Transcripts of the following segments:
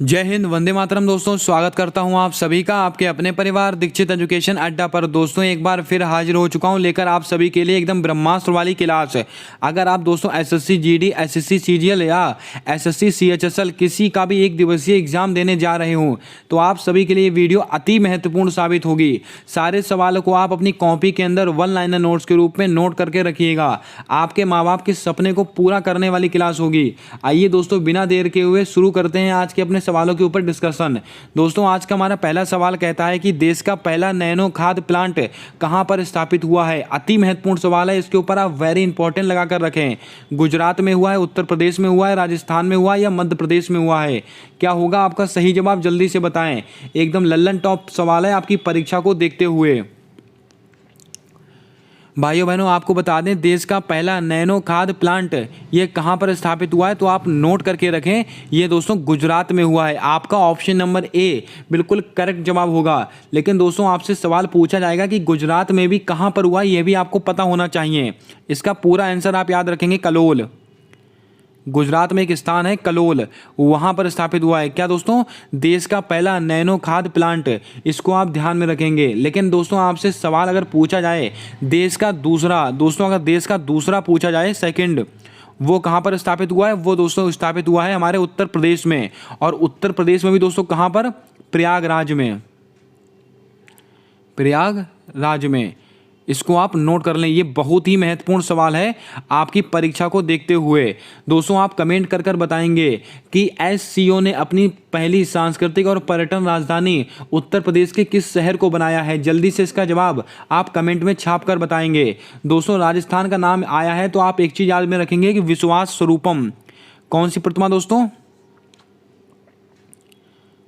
जय हिंद, वंदे मातरम। दोस्तों, स्वागत करता हूं आप सभी का आपके अपने परिवार दीक्षित एजुकेशन अड्डा पर। दोस्तों, एक बार फिर हाजिर हो चुका हूं लेकर आप सभी के लिए एकदम ब्रह्मास्त्र वाली क्लास है। अगर आप दोस्तों एसएससी जीडी, एसएससी सीजीएल या एसएससी सीएचएसएल किसी का भी एक दिवसीय एग्जाम देने जा रहे हो तो आप सभी के लिए वीडियो अति महत्वपूर्ण साबित होगी। सारे सवालों को आप अपनी कॉपी के अंदर वन लाइनर नोट्स के रूप में नोट करके रखिएगा। आपके माँ बाप के सपने को पूरा करने वाली क्लास होगी। आइए दोस्तों, बिना देर के हुए शुरू करते हैं आज के अपने सवालों के ऊपर डिस्कशन। दोस्तों, आज का हमारा पहला सवाल कहता है कि देश का पहला नैनो खाद प्लांट कहां पर स्थापित हुआ है। अति महत्वपूर्ण सवाल है, इसके ऊपर आप वेरी इंपॉर्टेंट लगाकर रखें। गुजरात में हुआ है, उत्तर प्रदेश में हुआ है, राजस्थान में हुआ है या मध्य प्रदेश में हुआ है। क्या होगा आपका सही जवाब, जल्दी से बताएं। एकदम लल्लन टॉप सवाल है आपकी परीक्षा को देखते हुए। भाइयों बहनों, आपको बता दें देश का पहला नैनो खाद प्लांट ये कहाँ पर स्थापित हुआ है, तो आप नोट करके रखें। ये दोस्तों गुजरात में हुआ है। आपका ऑप्शन नंबर ए बिल्कुल करेक्ट जवाब होगा। लेकिन दोस्तों, आपसे सवाल पूछा जाएगा कि गुजरात में भी कहाँ पर हुआ, ये भी आपको पता होना चाहिए। इसका पूरा आंसर आप याद रखेंगे, कलोल। गुजरात में एक स्थान है कलोल, वहां पर स्थापित हुआ है। क्या दोस्तों, देश का पहला नैनो खाद प्लांट, इसको आप ध्यान में रखेंगे। लेकिन दोस्तों, आपसे सवाल अगर पूछा जाए देश का दूसरा, दोस्तों अगर देश का दूसरा पूछा जाए सेकंड, वो कहाँ पर स्थापित हुआ है, वो दोस्तों स्थापित हुआ है हमारे उत्तर प्रदेश में। और उत्तर प्रदेश में भी दोस्तों कहाँ पर, प्रयागराज में। प्रयागराज में, इसको आप नोट कर लें। ये बहुत ही महत्वपूर्ण सवाल है आपकी परीक्षा को देखते हुए। दोस्तों, आप कमेंट कर कर बताएंगे कि एससीओ ने अपनी पहली सांस्कृतिक और पर्यटन राजधानी उत्तर प्रदेश के किस शहर को बनाया है। जल्दी से इसका जवाब आप कमेंट में छाप कर बताएंगे। दोस्तों, राजस्थान का नाम आया है तो आप एक चीज याद में रखेंगे कि विश्वास स्वरूपम। कौन सी प्रतिमा दोस्तों,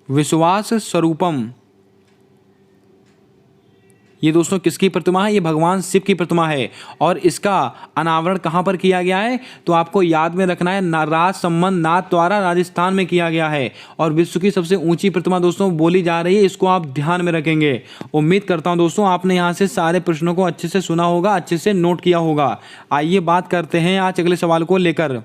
विश्वास स्वरूपम। ये दोस्तों किसकी प्रतिमा है, ये भगवान शिव की प्रतिमा है। और इसका अनावरण कहां पर किया गया है, तो आपको याद में रखना है राजसमंद नाथ द्वारा राजस्थान में किया गया है। और विश्व की सबसे ऊंची प्रतिमा दोस्तों बोली जा रही है, इसको आप ध्यान में रखेंगे। उम्मीद करता हूं दोस्तों आपने यहां से सारे प्रश्नों को अच्छे से सुना होगा, अच्छे से नोट किया होगा। आइए बात करते हैं आज अगले सवाल को लेकर।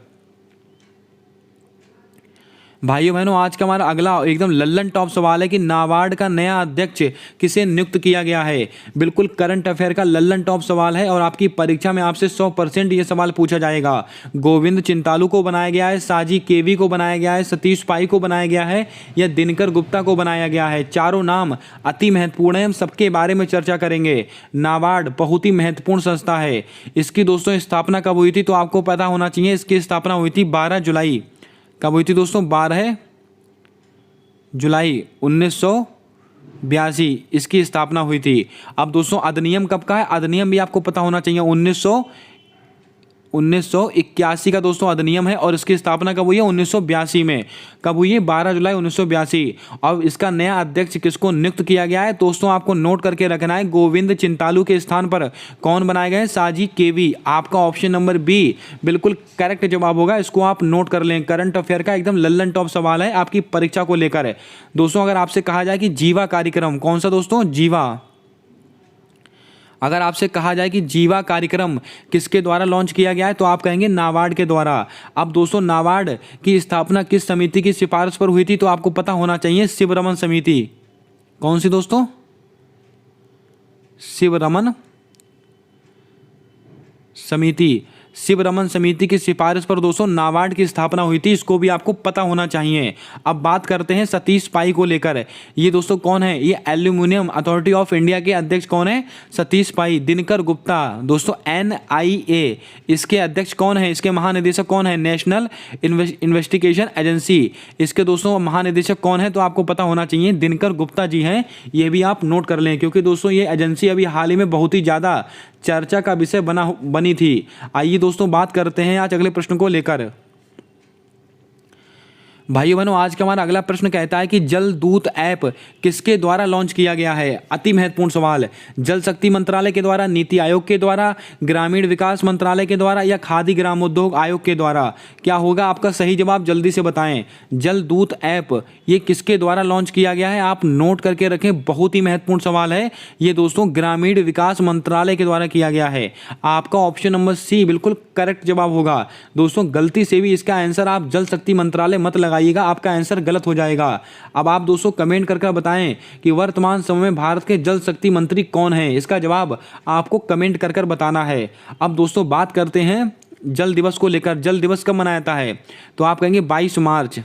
भाइयों बहनों, आज का हमारा अगला एकदम लल्लन टॉप सवाल है कि नाबार्ड का नया अध्यक्ष किसे नियुक्त किया गया है। बिल्कुल करंट अफेयर का लल्लन टॉप सवाल है और आपकी परीक्षा में आपसे 100% ये सवाल पूछा जाएगा। गोविंद चिंतालू को बनाया गया है, साजी केवी को बनाया गया है, सतीश पाई को बनाया गया है या दिनकर गुप्ता को बनाया गया है। चारों नाम अति महत्वपूर्ण है, हम सबके बारे में चर्चा करेंगे। नाबार्ड बहुत ही महत्वपूर्ण संस्था है। इसकी दोस्तों स्थापना कब हुई थी, तो आपको पता होना चाहिए। इसकी स्थापना हुई थी 12 जुलाई। कब हुई थी दोस्तों, 12 जुलाई 1982 इसकी स्थापना हुई थी। अब दोस्तों अधिनियम कब का है, अधिनियम भी आपको पता होना चाहिए। 1981 का दोस्तों अधिनियम है और इसकी स्थापना कब हुई है, 1982 में। कब हुई है, 12 जुलाई 1982। अब इसका नया अध्यक्ष किसको नियुक्त किया गया है, दोस्तों आपको नोट करके रखना है। गोविंद चिंतालू के स्थान पर कौन बनाए गए, साजी केवी। आपका ऑप्शन नंबर बी बिल्कुल करेक्ट जवाब होगा, इसको आप नोट कर लें। करंट अफेयर का एकदम लल्लन टॉप सवाल है आपकी परीक्षा को लेकर। दोस्तों, अगर आपसे कहा जाए कि जीवा कार्यक्रम, कौन सा दोस्तों, जीवा। अगर आपसे कहा जाए कि जीवा कार्यक्रम किसके द्वारा लॉन्च किया गया है, तो आप कहेंगे नाबार्ड के द्वारा। अब दोस्तों, नाबार्ड की स्थापना किस समिति की सिफारिश पर हुई थी, तो आपको पता होना चाहिए, शिवरमन समिति। कौन सी दोस्तों, शिवरमन समिति। शिवरमन समिति की सिफारिश पर दोस्तों नाबार्ड की स्थापना हुई थी, इसको भी आपको पता होना चाहिए। अब बात करते हैं सतीश पाई को लेकर। ये दोस्तों कौन है, ये एल्यूमिनियम अथॉरिटी ऑफ इंडिया के अध्यक्ष कौन है, सतीश पाई। दिनकर गुप्ता दोस्तों NIA, इसके अध्यक्ष कौन है, इसके महानिदेशक कौन है, नेशनल इन्वेस्टिगेशन एजेंसी। इसके दोस्तों महानिदेशक कौन है, तो आपको पता होना चाहिए, दिनकर गुप्ता जी हैं। ये भी आप नोट कर लें, क्योंकि दोस्तों ये एजेंसी अभी हाल ही में बहुत ही ज़्यादा चर्चा का विषय बनी थी। आइए दोस्तों बात करते हैं आज अगले प्रश्न को लेकर। भाइयों बहनों, आज का हमारा अगला प्रश्न कहता है कि जल दूत ऐप किसके द्वारा लॉन्च किया गया है। अति महत्वपूर्ण सवाल। जल शक्ति मंत्रालय के द्वारा, नीति आयोग के द्वारा, ग्रामीण विकास मंत्रालय के द्वारा या खादी ग्रामोद्योग आयोग के द्वारा। क्या होगा आपका सही जवाब, जल्दी से बताएं। जल दूत ऐप ये किसके द्वारा लॉन्च किया गया है, आप नोट करके रखें, बहुत ही महत्वपूर्ण सवाल है। ये दोस्तों ग्रामीण विकास मंत्रालय के द्वारा किया गया है। आपका ऑप्शन नंबर सी बिल्कुल करेक्ट जवाब होगा। दोस्तों गलती से भी इसका आंसर आप जल शक्ति मंत्रालय मत लगाइए, लगाइएगा, आपका आंसर गलत हो जाएगा। अब आप दोस्तों कमेंट करके बताएं कि वर्तमान समय में भारत के जल शक्ति मंत्री कौन हैं। इसका जवाब आपको कमेंट कर बताना है। अब दोस्तों बात करते हैं जल दिवस को लेकर। जल दिवस कब मनाया जाता है, तो आप कहेंगे 22 मार्च।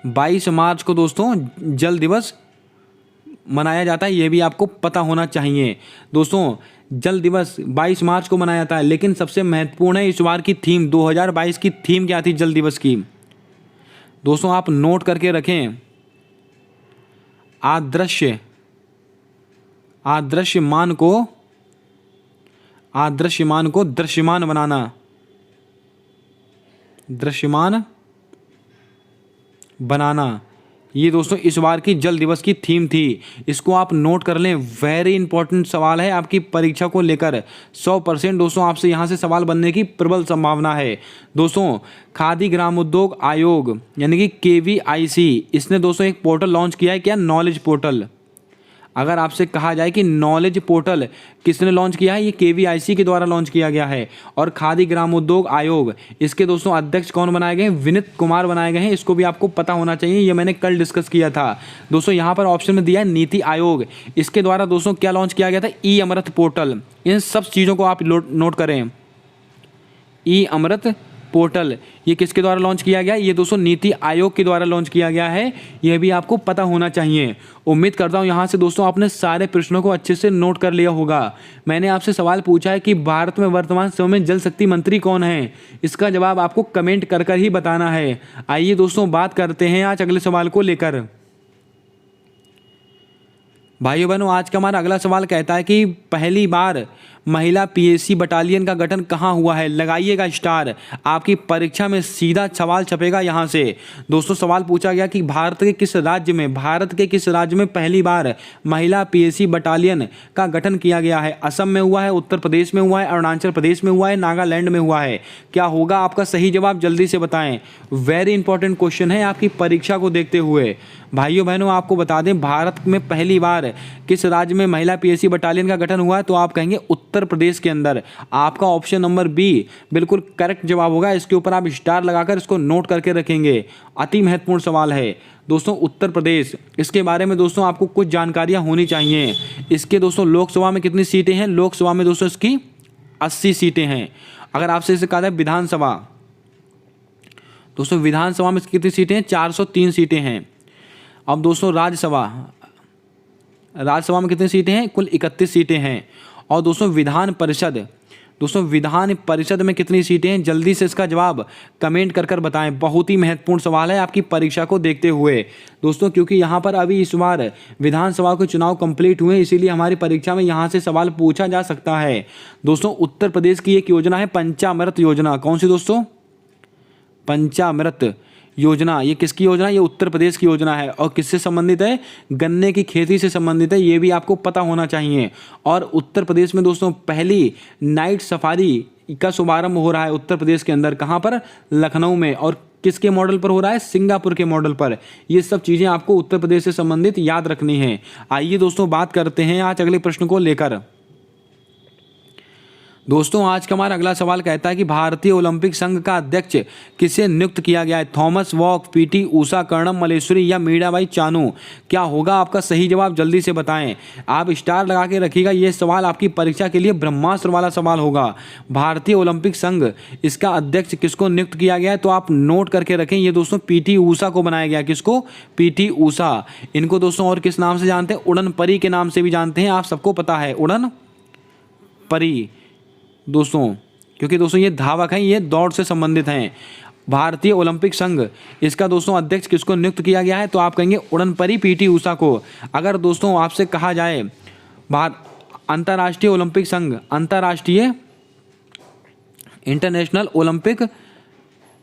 22 मार्च को दोस्तों जल दिवस मनाया जाता है, यह भी आपको पता होना चाहिए। दोस्तों जल दिवस 22 मार्च को मनाया जाता है, लेकिन सबसे महत्वपूर्ण है इस बार की थीम 2022 की थीम क्या थी जल दिवस की। दोस्तों आप नोट करके रखें, आदृश्यमान को दृश्यमान बनाना, दृश्यमान बनाना, ये दोस्तों इस बार की जल दिवस की थीम थी। इसको आप नोट कर लें, वेरी इंपॉर्टेंट सवाल है आपकी परीक्षा को लेकर। 100% दोस्तों आपसे यहाँ से सवाल बनने की प्रबल संभावना है। दोस्तों खादी ग्राम उद्योग आयोग यानी कि KVIC, इसने दोस्तों एक पोर्टल लॉन्च किया है, क्या, नॉलेज पोर्टल। अगर आपसे कहा जाए कि नॉलेज पोर्टल किसने लॉन्च किया है, ये KVIC के द्वारा लॉन्च किया गया है। और खादी ग्राम उद्योग आयोग, इसके दोस्तों अध्यक्ष कौन बनाए गए हैं, विनीत कुमार बनाए गए हैं। इसको भी आपको पता होना चाहिए, ये मैंने कल डिस्कस किया था। दोस्तों यहाँ पर ऑप्शन में दिया है नीति आयोग, इसके द्वारा दोस्तों क्या लॉन्च किया गया था, ई-अमृत पोर्टल। इन सब चीज़ों को आप नोट करें। ई-अमृत पोर्टल ये किसके द्वारा लॉन्च किया गया, ये दोस्तों नीति आयोग के द्वारा लॉन्च किया गया है, यह भी आपको पता होना चाहिए। उम्मीद करता हूं यहाँ से दोस्तों आपने सारे प्रश्नों को अच्छे से नोट कर लिया होगा। मैंने आपसे सवाल पूछा है कि भारत में वर्तमान समय में जल शक्ति मंत्री कौन है, इसका जवाब आपको कमेंट कर ही बताना है। आइए दोस्तों बात करते हैं आज अगले सवाल को लेकर। भाइयों बहनों आज का हमारा अगला सवाल कहता है कि पहली बार महिला PAC बटालियन का गठन कहाँ हुआ है। लगाइएगा स्टार, आपकी परीक्षा में सीधा सवाल छपेगा यहाँ से। दोस्तों सवाल पूछा गया कि भारत के किस राज्य में पहली बार महिला PAC बटालियन का गठन किया गया है। असम में हुआ है, उत्तर प्रदेश में हुआ है, अरुणाचल प्रदेश में हुआ है, नागालैंड में हुआ है। क्या होगा आपका सही जवाब, जल्दी से बताएं। वेरी इंपॉर्टेंट क्वेश्चन है आपकी परीक्षा को देखते हुए। भाइयों बहनों आपको बता दें भारत में पहली बार किस राज्य में महिला PAC बटालियन का गठन हुआ है, तो आप कहेंगे उत्तर प्रदेश के अंदर। आपका ऑप्शन नंबर बी बिल्कुल करेक्ट जवाब होगा। इसके ऊपर आप स्टार लगाकर इसको नोट करके रखेंगे, अति महत्वपूर्ण सवाल है दोस्तों। उत्तर प्रदेश, इसके बारे में दोस्तों आपको कुछ जानकारियां होनी चाहिए। इसके दोस्तों लोकसभा में कितनी सीटें हैं, लोकसभा में दोस्तों इसकी 80 सीटें हैं। अगर आपसे इसे कहा जाए विधानसभा, दोस्तों विधानसभा में कितनी सीटें हैं, 403 सीटें हैं। अब दोस्तों राज्यसभा में कितनी सीटें हैं, कुल 31 सीटें हैं। और दोस्तों विधान परिषद में कितनी सीटें हैं, जल्दी से इसका जवाब कमेंट कर बताएं। बहुत ही महत्वपूर्ण सवाल है आपकी परीक्षा को देखते हुए दोस्तों, क्योंकि यहाँ पर अभी इस बार विधानसभा के चुनाव कंप्लीट हुए, इसीलिए हमारी परीक्षा में यहाँ से सवाल पूछा जा सकता है। दोस्तों उत्तर प्रदेश की एक योजना है पंचामृत योजना। कौन सी दोस्तों, पंचामृत योजना। ये किसकी योजना है, ये उत्तर प्रदेश की योजना है। और किससे संबंधित है, गन्ने की खेती से संबंधित है, ये भी आपको पता होना चाहिए। और उत्तर प्रदेश में दोस्तों पहली नाइट सफारी का शुभारंभ हो रहा है उत्तर प्रदेश के अंदर। कहाँ पर, लखनऊ में। और किसके मॉडल पर हो रहा है, सिंगापुर के मॉडल पर। ये सब चीज़ें आपको उत्तर प्रदेश से संबंधित याद रखनी है। आइए दोस्तों बात करते हैं आज अगले प्रश्न को लेकर। दोस्तों आज का हमारा अगला सवाल कहता है कि भारतीय ओलंपिक संघ का अध्यक्ष किसे नियुक्त किया गया है। Thomas walk, PT Usha, Karnam Malleswari या मीराबाई चानू। क्या होगा आपका सही जवाब, जल्दी से बताएं। आप स्टार लगा के रखिएगा, ये सवाल आपकी परीक्षा के लिए ब्रह्मास्त्र वाला सवाल होगा। भारतीय ओलंपिक संघ, इसका अध्यक्ष किसको नियुक्त किया गया है, तो आप नोट करके रखें। ये दोस्तों PT ऊषा को बनाया गया। किसको, PT ऊषा। इनको दोस्तों और किस नाम से जानते हैं, उड़न परी के नाम से भी जानते हैं, आप सबको पता है उड़न परी दोस्तों, क्योंकि दोस्तों ये धावक हैं, ये दौड़ से संबंधित हैं। भारतीय ओलंपिक संघ, इसका दोस्तों अध्यक्ष किसको नियुक्त किया गया है, तो आप कहेंगे उड़न परी PT ऊषा को। अगर दोस्तों आपसे कहा जाए अंतर्राष्ट्रीय ओलंपिक संघ, अंतर्राष्ट्रीय इंटरनेशनल ओलंपिक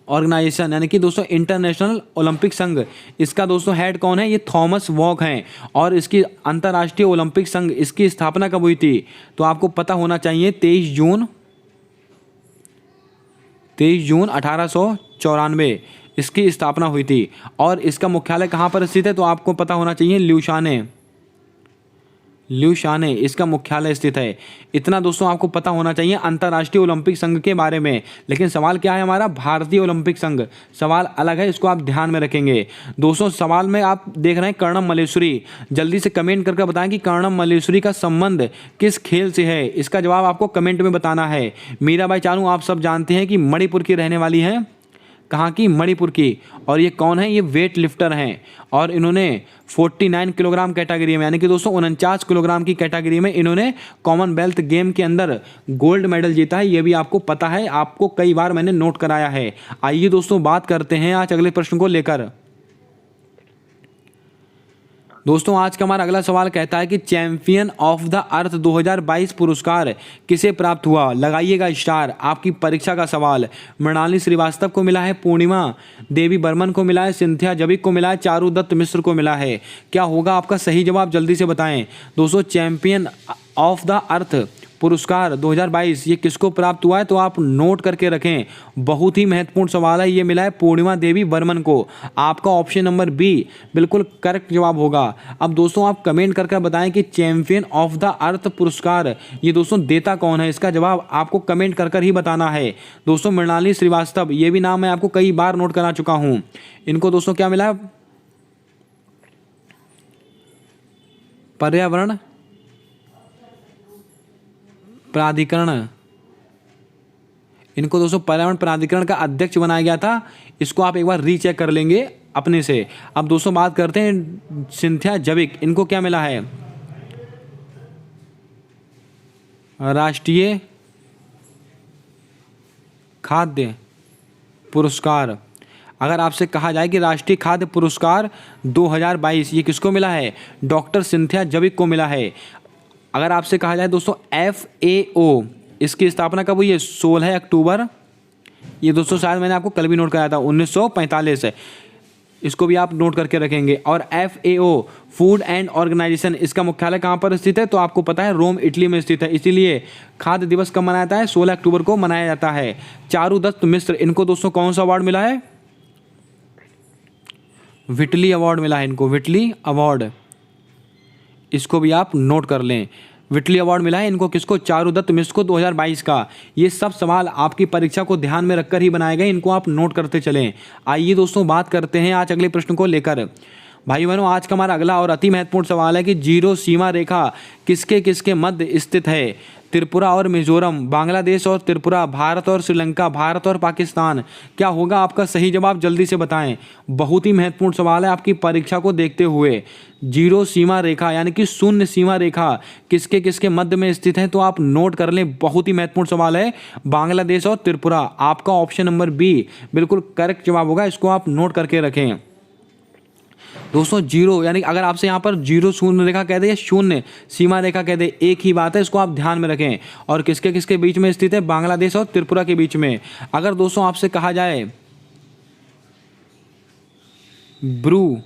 ऑर्गेनाइजेशन यानी कि दोस्तों इंटरनेशनल ओलंपिक संघ, इसका दोस्तों हेड कौन है, ये थॉमस वॉक हैं। और इसकी अंतर्राष्ट्रीय ओलंपिक संघ, इसकी स्थापना कब हुई थी, तो आपको पता होना चाहिए 23 जून 1894 इसकी स्थापना हुई थी। और इसका मुख्यालय कहाँ पर स्थित है, तो आपको पता होना चाहिए ल्यूशाने इसका मुख्यालय स्थित है। इतना दोस्तों आपको पता होना चाहिए अंतर्राष्ट्रीय ओलंपिक संघ के बारे में। लेकिन सवाल क्या है हमारा, भारतीय ओलंपिक संघ, सवाल अलग है, इसको आप ध्यान में रखेंगे। दोस्तों सवाल में आप देख रहे हैं कर्णम मल्लेश्वरी, जल्दी से कमेंट करके बताएं कि कर्णम मल्लेश्वरी का संबंध किस खेल से है। इसका जवाब आपको कमेंट में बताना है। मीराबाई चानू आप सब जानते हैं कि मणिपुर की रहने वाली है, कहाँ की, मणिपुर की। और ये कौन है, ये वेट लिफ्टर हैं और इन्होंने 49 किलोग्राम कैटेगरी में, यानी कि दोस्तों 49 किलोग्राम की कैटेगरी में इन्होंने कॉमनवेल्थ गेम के अंदर गोल्ड मेडल जीता है। ये भी आपको पता है, आपको कई बार मैंने नोट कराया है। आइए दोस्तों बात करते हैं आज अगले प्रश्न को लेकर। दोस्तों आज का हमारा अगला सवाल कहता है कि चैंपियन ऑफ द अर्थ 2022 पुरस्कार किसे प्राप्त हुआ। लगाइएगा स्टार, आपकी परीक्षा का सवाल। मृणाली श्रीवास्तव को मिला है, पूर्णिमा देवी बर्मन को मिला है, सिंथिया जबिक को मिला है, चारुदत्त मिश्र को मिला है। क्या होगा आपका सही जवाब, जल्दी से बताएं। दोस्तों चैंपियन ऑफ द अर्थ पुरस्कार 2022 ये किसको प्राप्त हुआ है, तो आप नोट करके रखें। बहुत ही महत्वपूर्ण सवाल है, ये मिला है पूर्णिमा देवी बर्मन को। आपका ऑप्शन नंबर बी बिल्कुल करेक्ट जवाब होगा। अब दोस्तों आप कमेंट करके बताएं कि चैंपियन ऑफ द अर्थ पुरस्कार ये दोस्तों देता कौन है। इसका जवाब आपको कमेंट कर ही बताना है। दोस्तों मृणाली श्रीवास्तव, ये भी नाम मैं आपको कई बार नोट करा चुका हूँ। इनको दोस्तों क्या मिला, पर्यावरण प्राधिकरण, इनको दोस्तों पर्यावरण प्राधिकरण का अध्यक्ष बनाया गया था। इसको आप एक बार रीचेक कर लेंगे अपने से। अब दोस्तों बात करते हैं सिंथिया जबिक, इनको क्या मिला है, राष्ट्रीय खाद्य पुरस्कार। अगर आपसे कहा जाए कि राष्ट्रीय खाद्य पुरस्कार 2022 ये किसको मिला है, डॉक्टर सिंथिया जबिक को मिला है। अगर आपसे कहा जाए दोस्तों FAO, इसकी स्थापना कब हुई है, 16 अक्टूबर, ये दोस्तों शायद मैंने आपको कल भी नोट कराया था, 1945 है। इसको भी आप नोट करके रखेंगे। और FAO फूड एंड ऑर्गेनाइजेशन, इसका मुख्यालय कहाँ पर स्थित है, तो आपको पता है रोम इटली में स्थित है। इसीलिए खाद्य दिवस कब मनाया जाता है, 16 अक्टूबर को मनाया जाता है। चारुदत्त मिश्र, इनको दोस्तों कौन सा अवार्ड मिला है, विटली अवार्ड मिला है इनको, विटली अवार्ड, इसको भी आप नोट कर लें। विटली अवार्ड मिला है इनको, किसको, चारुदत्त मिश्र को 2022 का। ये सब सवाल आपकी परीक्षा को ध्यान में रखकर ही बनाए गए, इनको आप नोट करते चलें। आइए दोस्तों बात करते हैं आज अगले प्रश्न को लेकर। भाई बहनों आज का हमारा अगला और अति महत्वपूर्ण सवाल है कि जीरो सीमा रेखा किसके किसके मध्य स्थित है। त्रिपुरा और मिजोरम, बांग्लादेश और त्रिपुरा, भारत और श्रीलंका, भारत और पाकिस्तान। क्या होगा आपका सही जवाब, जल्दी से बताएं। बहुत ही महत्वपूर्ण सवाल है आपकी परीक्षा को देखते हुए। जीरो सीमा रेखा यानी कि शून्य सीमा रेखा किसके किसके मध्य में स्थित है, तो आप नोट कर लें। बहुत ही महत्वपूर्ण सवाल है, बांग्लादेश और त्रिपुरा। आपका ऑप्शन नंबर बी बिल्कुल करेक्ट जवाब होगा, इसको आप नोट करके रखें। दोस्तों जीरो यानी अगर आपसे यहाँ पर जीरो शून्य रेखा कह दे या शून्य सीमा रेखा कह दे, एक ही बात है, इसको आप ध्यान में रखें। और किसके किसके बीच में स्थित है, बांग्लादेश और त्रिपुरा के बीच में। अगर दोस्तों आपसे कहा जाए ब्रू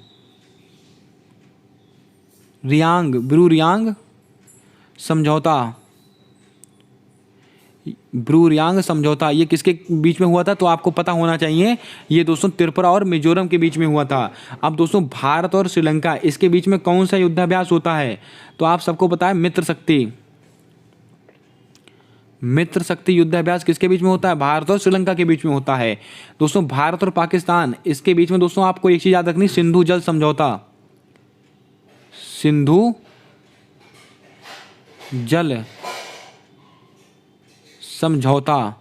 रियांग समझौता, ब्रू रियांग समझौता ये किसके बीच में हुआ था, तो आपको पता होना चाहिए ये दोस्तों त्रिपुरा और मिजोरम के बीच में हुआ था। अब दोस्तों भारत और श्रीलंका इसके बीच में कौन सा युद्धाभ्यास होता है, तो आप सबको पता है मित्र शक्ति युद्धाभ्यास किसके बीच में होता है, भारत और श्रीलंका के बीच में होता है। दोस्तों भारत और पाकिस्तान इसके बीच में दोस्तों आपको एक चीज याद रखनी, सिंधु जल समझौता, सिंधु जल समझौता।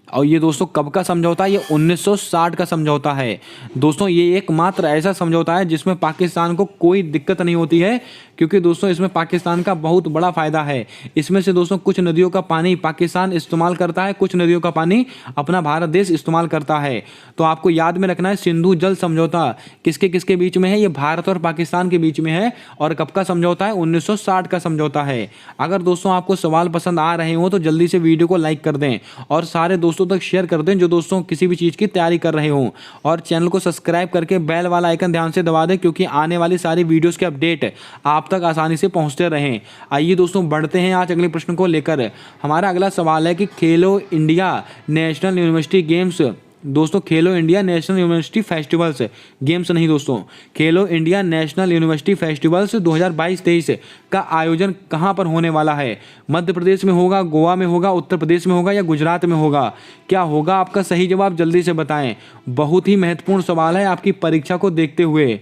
और ये दोस्तों कब का समझौता है, ये 1960 का समझौता है। दोस्तों ये एकमात्र ऐसा समझौता है जिसमें पाकिस्तान को कोई दिक्कत नहीं होती है, क्योंकि दोस्तों इसमें पाकिस्तान का बहुत बड़ा फायदा है। इसमें से दोस्तों कुछ नदियों का पानी पाकिस्तान इस्तेमाल करता है, कुछ नदियों का पानी अपना भारत देश इस्तेमाल करता है। तो आपको याद में रखना है सिंधु जल समझौता किसके किसके बीच में है, ये भारत और पाकिस्तान के बीच में है। और कब का समझौता है, 1960 का समझौता है। अगर दोस्तों आपको सवाल पसंद आ रहे हो तो जल्दी से वीडियो को लाइक कर दें और सारे दोस्तों तक शेयर कर दें जो दोस्तों किसी भी चीज़ की तैयारी कर रहे हों। और चैनल को सब्सक्राइब करके बेल वाला आइकन ध्यान से दबा दें, क्योंकि आने वाली सारी वीडियोस के अपडेट आप तक आसानी से पहुंचते रहें। आइए दोस्तों बढ़ते हैं आज अगले प्रश्न को लेकर। हमारा अगला सवाल है कि खेलो इंडिया नेशनल यूनिवर्सिटी गेम्स दोस्तों खेलो India national university festivals games नहीं दोस्तों, खेलो इंडिया नेशनल यूनिवर्सिटी फेस्टिवल्स 2022-23 का आयोजन कहाँ पर होने वाला है? मध्य प्रदेश में होगा, गोवा में होगा, उत्तर प्रदेश में होगा या गुजरात में होगा? क्या होगा आपका सही जवाब, जल्दी से बताएं। बहुत ही महत्वपूर्ण सवाल है आपकी परीक्षा को देखते हुए।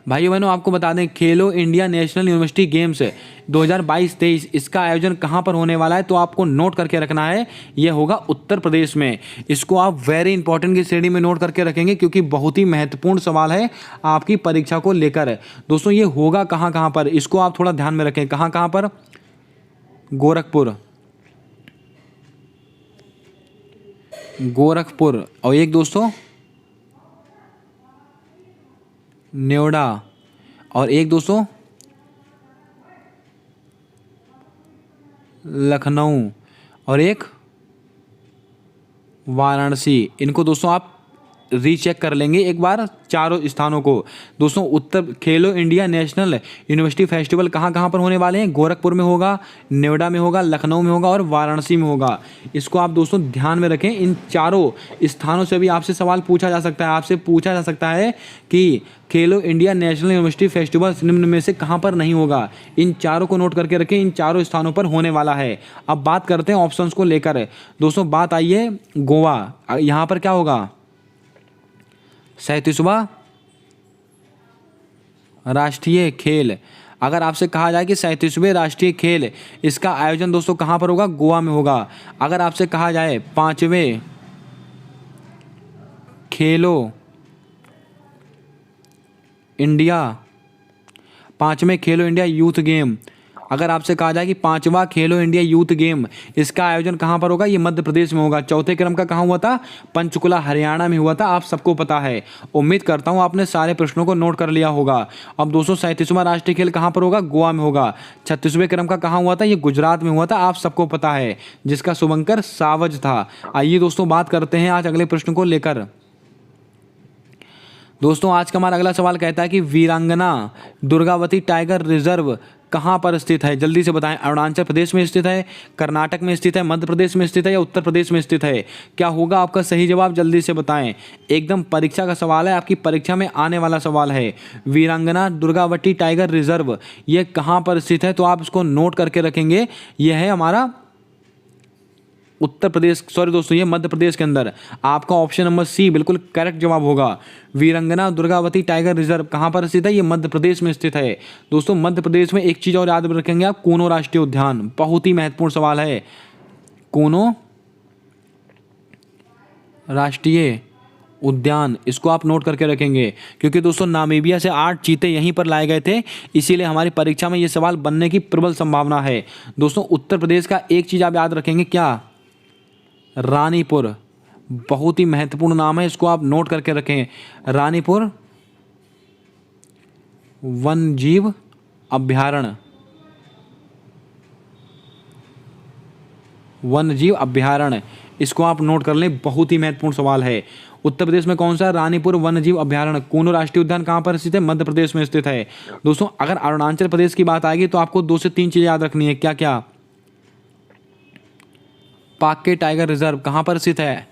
भाइयों बहनों आपको बता दें, खेलो इंडिया नेशनल यूनिवर्सिटी गेम्स 2022-23 इसका आयोजन कहाँ पर होने वाला है, तो आपको नोट करके रखना है, यह होगा उत्तर प्रदेश में। इसको आप वेरी इंपॉर्टेंट की श्रेणी में नोट करके रखेंगे क्योंकि बहुत ही महत्वपूर्ण सवाल है आपकी परीक्षा को लेकर। दोस्तों ये होगा कहाँ कहाँ पर, इसको आप थोड़ा ध्यान में रखें। कहाँ कहाँ पर? गोरखपुर, गोरखपुर और एक दोस्तों नोएडा और एक दोस्तों लखनऊ और एक वाराणसी। इनको दोस्तों आप रीचेक कर लेंगे एक बार चारों स्थानों को। दोस्तों उत्तर खेलो इंडिया नेशनल यूनिवर्सिटी फेस्टिवल कहाँ कहाँ पर होने वाले हैं? गोरखपुर में होगा, नोएडा में होगा, लखनऊ में होगा और वाराणसी में होगा। इसको आप दोस्तों ध्यान में रखें। इन चारों स्थानों से भी आपसे सवाल पूछा जा सकता है। आपसे पूछा जा सकता है कि खेलो इंडिया नेशनल यूनिवर्सिटी फेस्टिवल निम्न में से कहाँ पर नहीं होगा। इन चारों को नोट करके रखें, इन चारों स्थानों पर होने वाला है। अब बात करते हैं ऑप्शंस को लेकर। दोस्तों बात आई है गोवा, यहाँ पर क्या होगा? 37वां राष्ट्रीय खेल। अगर आपसे कहा जाए कि 37वें राष्ट्रीय खेल इसका आयोजन दोस्तों कहाँ पर होगा? गोवा में होगा। अगर आपसे कहा जाए 5वें खेलो इंडिया 5वें खेलो इंडिया यूथ गेम, अगर आपसे कहा जाए कि 5वां खेलो इंडिया यूथ गेम इसका आयोजन कहाँ पर होगा? ये मध्य प्रदेश में होगा। चौथे क्रम का कहाँ हुआ था? पंचकुला हरियाणा में हुआ था। आप सबको पता है। उम्मीद करता हूँ आपने सारे प्रश्नों को नोट कर लिया होगा। अब दोस्तों 37वां राष्ट्रीय खेल कहाँ पर होगा? गोवा में होगा। 36वें क्रम का कहाँ हुआ था? ये गुजरात में हुआ था। आप सबको पता है, जिसका शुभंकर सावज था। आइए दोस्तों बात करते हैं आज अगले प्रश्न को लेकर। दोस्तों आज का हमारा अगला सवाल कहता है कि वीरांगना दुर्गावती टाइगर रिजर्व कहाँ पर स्थित है? जल्दी से बताएं। अरुणाचल प्रदेश में स्थित है, कर्नाटक में स्थित है, मध्य प्रदेश में स्थित है या उत्तर प्रदेश में स्थित है? क्या होगा आपका सही जवाब, जल्दी से बताएं। एकदम परीक्षा का सवाल है, आपकी परीक्षा में आने वाला सवाल है। वीरांगना दुर्गावती टाइगर रिजर्व ये कहाँ पर स्थित है? तो आप इसको नोट करके रखेंगे। यह है हमारा उत्तर प्रदेश, सॉरी दोस्तों ये मध्य प्रदेश के अंदर। आपका ऑप्शन नंबर सी बिल्कुल करेक्ट जवाब होगा। वीरांगना दुर्गावती टाइगर रिजर्व कहाँ पर स्थित है? ये मध्य प्रदेश में स्थित है। दोस्तों मध्य प्रदेश में एक चीज़ और याद रखेंगे आप, कूनो राष्ट्रीय उद्यान। बहुत ही महत्वपूर्ण सवाल है, कूनो राष्ट्रीय उद्यान, इसको आप नोट करके रखेंगे क्योंकि दोस्तों नामीबिया से 8 चीते यहीं पर लाए गए थे, इसीलिए हमारी परीक्षा में ये सवाल बनने की प्रबल संभावना है। दोस्तों उत्तर प्रदेश का एक चीज़ आप याद रखेंगे, क्या? रानीपुर, बहुत ही महत्वपूर्ण नाम है, इसको आप नोट करके रखें। रानीपुर वन जीव अभ्यारण्य, वन जीव अभ्यारण्य, इसको आप नोट कर लें। बहुत ही महत्वपूर्ण सवाल है। उत्तर प्रदेश में कौन सा? रानीपुर वन्य जीव अभ्यारण्य। कूनो राष्ट्रीय उद्यान कहाँ पर स्थित है? मध्य प्रदेश में स्थित है। दोस्तों अगर अरुणाचल प्रदेश की बात आएगी तो आपको 2 से 3 चीजें याद रखनी है। क्या क्या? पाक्के टाइगर रिजर्व कहाँ पर स्थित है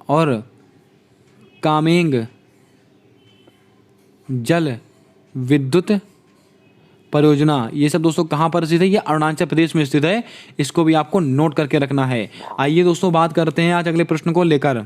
और कामेंग जल विद्युत परियोजना, ये सब दोस्तों कहाँ पर स्थित है? ये अरुणाचल प्रदेश में स्थित है। इसको भी आपको नोट करके रखना है। आइए दोस्तों बात करते हैं आज अगले प्रश्न को लेकर।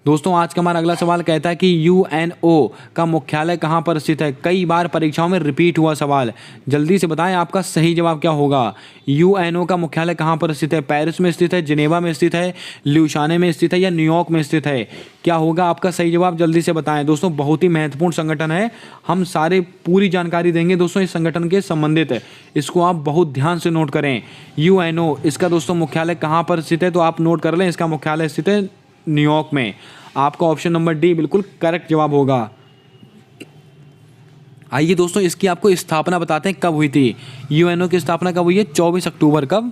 दोस्तों आज का हमारा अगला सवाल कहता है कि यूएनओ का मुख्यालय कहाँ पर स्थित है? कई बार परीक्षाओं में रिपीट हुआ सवाल, जल्दी से बताएं आपका सही जवाब क्या होगा। यूएनओ का मुख्यालय कहाँ पर स्थित है? पेरिस में स्थित है, जिनेवा में स्थित है, ल्यूशाने में स्थित है या न्यूयॉर्क में स्थित है? क्या होगा आपका सही जवाब, जल्दी से बताएं। दोस्तों बहुत ही महत्वपूर्ण संगठन है, हम सारे पूरी जानकारी देंगे दोस्तों इस संगठन के संबंधित, इसको आप बहुत ध्यान से नोट करें। यूएनओ इसका दोस्तों मुख्यालय कहाँ पर स्थित है? तो आप नोट कर लें, इसका मुख्यालय स्थित है न्यूयॉर्क में। आपका ऑप्शन नंबर डी बिल्कुल करेक्ट जवाब होगा। आइए दोस्तों इसकी आपको स्थापना बताते हैं कब हुई थी। यूएनओ की स्थापना कब हुई है? 24 अक्टूबर। कब?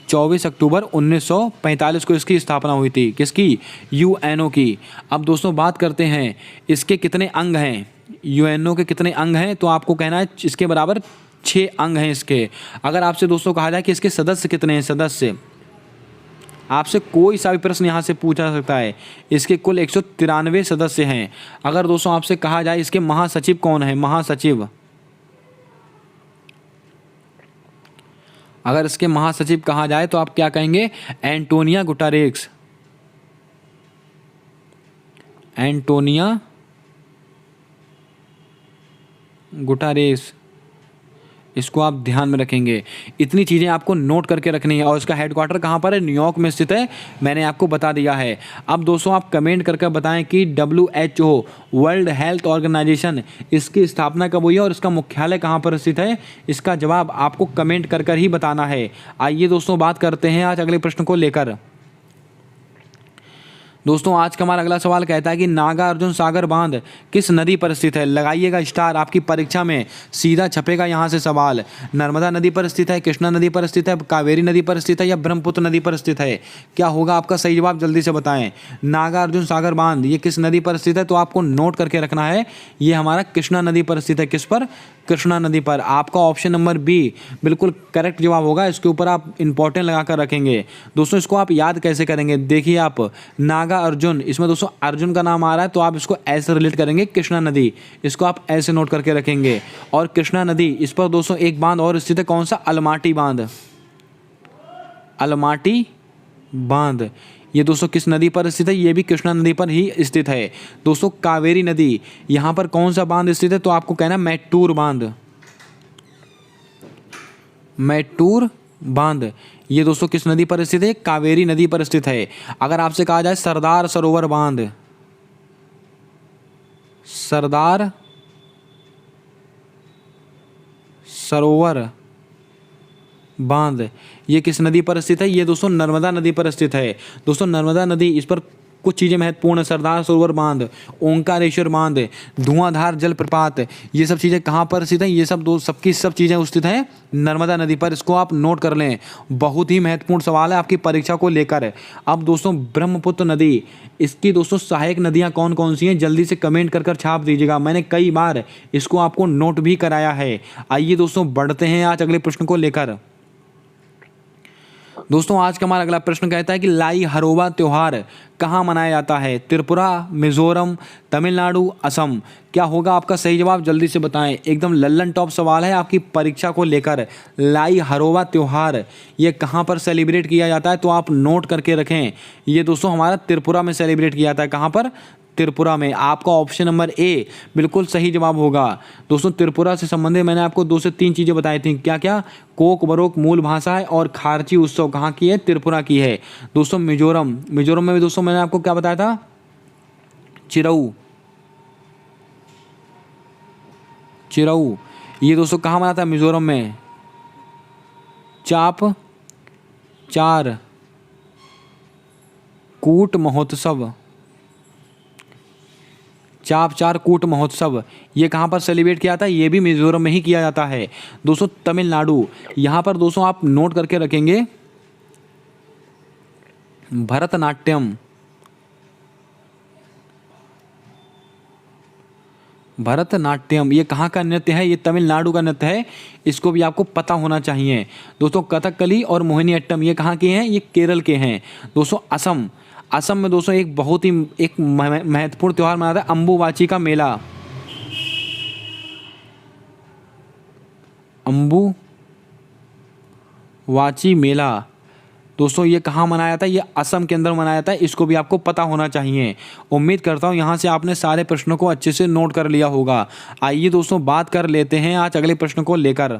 24 अक्टूबर 1945 को इसकी स्थापना हुई थी। किसकी? यूएनओ की। अब दोस्तों बात करते हैं इसके कितने अंग हैं। यूएनओ के कितने अंग हैं? तो आपको कहना है इसके बराबर 6 अंग हैं इसके। अगर आपसे दोस्तों कहा जाए कि इसके सदस्य कितने हैं, सदस्य आपसे कोई सा भी प्रश्न यहाँ से पूछा जा सकता है। इसके कुल 193 सदस्य हैं। अगर दोस्तों आपसे कहा जाए इसके महासचिव कौन है, महासचिव, अगर इसके महासचिव कहा जाए तो आप क्या कहेंगे, एंटोनिया गुटारेस, एंटोनिया गुटारेस, इसको आप ध्यान में रखेंगे। इतनी चीज़ें आपको नोट करके रखनी है। और इसका हेडक्वार्टर कहाँ पर है, न्यूयॉर्क में स्थित है, मैंने आपको बता दिया है। अब दोस्तों आप कमेंट करके बताएं कि WHO वर्ल्ड हेल्थ ऑर्गेनाइजेशन इसकी स्थापना कब हुई है और इसका मुख्यालय कहाँ पर स्थित है। इसका जवाब आपको कमेंट कर कर ही बताना है। आइए दोस्तों बात करते हैं आज अगले प्रश्न को लेकर। दोस्तों आज का हमारा अगला सवाल कहता है कि नागार्जुन सागर बांध किस नदी पर स्थित है। लगाइएगा स्टार, आपकी परीक्षा में सीधा छपेगा यहाँ से सवाल। नर्मदा नदी पर स्थित है, कृष्णा नदी पर स्थित है, कावेरी नदी पर स्थित है या ब्रह्मपुत्र नदी पर स्थित है। क्या होगा आपका सही जवाब, जल्दी से बताएं। नागार्जुन सागर बांध ये किस नदी पर स्थित है, तो आपको नोट करके रखना है। ये हमारा कृष्णा नदी पर स्थित है। किस पर, कृष्णा नदी पर। आपका ऑप्शन नंबर बी बिल्कुल करेक्ट जवाब होगा। इसके ऊपर आप इंपॉर्टेंट लगा कर रखेंगे। दोस्तों इसको आप याद कैसे करेंगे, देखिए आप, नागा अर्जुन, इसमें दोस्तों अर्जुन का नाम आ रहा है तो आप इसको ऐसे रिलेट करेंगे, कृष्णा नदी, इसको आप ऐसे नोट करके रखेंगे। और कृष्णा नदी, इस पर दोस्तों एक बांध और स्थित है, कौन सा, अलमाटी बांध, अलमाटी बांध। ये दोस्तों किस नदी पर स्थित है, ये भी कृष्णा नदी पर ही स्थित है। दोस्तों कावेरी नदी, यहाँ पर कौन सा बांध स्थित है, तो आपको कहना है मैटूर बांध, मैटूर बांध। ये दोस्तों किस नदी पर स्थित है, कावेरी नदी पर स्थित है। अगर आपसे कहा जाए सरदार सरोवर बांध, सरदार सरोवर बांध, ये किस नदी पर स्थित है, ये दोस्तों नर्मदा नदी पर स्थित है। दोस्तों नर्मदा नदी, इस पर कुछ चीज़ें महत्वपूर्ण है, सरदार सरोवर बांध, ओंकारेश्वर बांध, धुआंधार जलप्रपात, ये सब चीज़ें कहाँ पर स्थित हैं, ये सब सबकी सब चीज़ें स्थित हैं नर्मदा नदी पर। इसको आप नोट कर लें, बहुत ही महत्वपूर्ण सवाल है आपकी परीक्षा को लेकर। अब दोस्तों ब्रह्मपुत्र नदी, इसकी दोस्तों सहायक नदियाँ कौन कौन सी हैं, जल्दी से कमेंट कर कर छाप दीजिएगा। मैंने कई बार इसको आपको नोट भी कराया है। आइए दोस्तों बढ़ते हैं आज अगले प्रश्न को लेकर। दोस्तों आज का हमारा अगला प्रश्न कहता है कि लाई हरोबा त्योहार कहाँ मनाया जाता है, त्रिपुरा, मिजोरम, तमिलनाडु, असम। क्या होगा आपका सही जवाब, जल्दी से बताएं। एकदम लल्लन टॉप सवाल है आपकी परीक्षा को लेकर। लाई हरोबा त्योहार ये कहाँ पर सेलिब्रेट किया जाता है, तो आप नोट करके रखें। ये दोस्तों हमारा त्रिपुरा में सेलिब्रेट किया जाता है। कहाँ पर, त्रिपुरा में। आपका ऑप्शन नंबर ए बिल्कुल सही जवाब होगा। दोस्तों त्रिपुरा से संबंधित मैंने आपको 2 से 3 चीज़ें बताई थी। क्या क्या, कोक बरोक मूल भाषा है और खारची उत्सव कहाँ की है, त्रिपुरा की है। दोस्तों मिजोरम, मिजोरम में भी दोस्तों मैंने आपको क्या बताया था, चिरऊ, चिरऊ, ये दोस्तों कहाँ मनाता है, मिजोरम में। चाप चार कूट महोत्सव, चाप चार कूट महोत्सव ये कहाँ पर सेलिब्रेट किया जाता है, ये भी मिजोरम में ही किया जाता है। दोस्तों तमिलनाडु, यहाँ पर दोस्तों आप नोट करके रखेंगे भरतनाट्यम, भरतनाट्यम ये कहाँ का नृत्य है, ये तमिलनाडु का नृत्य है। इसको भी आपको पता होना चाहिए। दोस्तों कथकली और मोहिनीअट्टम ये कहाँ के हैं, ये केरल के हैं। दोस्तों असम, असम में दोस्तों एक बहुत ही एक महत्वपूर्ण त्यौहार मनाता है, अम्बुवाची का मेला, अम्बुवाची मेला। दोस्तों ये कहाँ मनाया जाता है, ये असम के अंदर मनाया जाता है। इसको भी आपको पता होना चाहिए। उम्मीद करता हूँ यहाँ से आपने सारे प्रश्नों को अच्छे से नोट कर लिया होगा। आइए दोस्तों बात कर लेते हैं आज अगले प्रश्न को लेकर।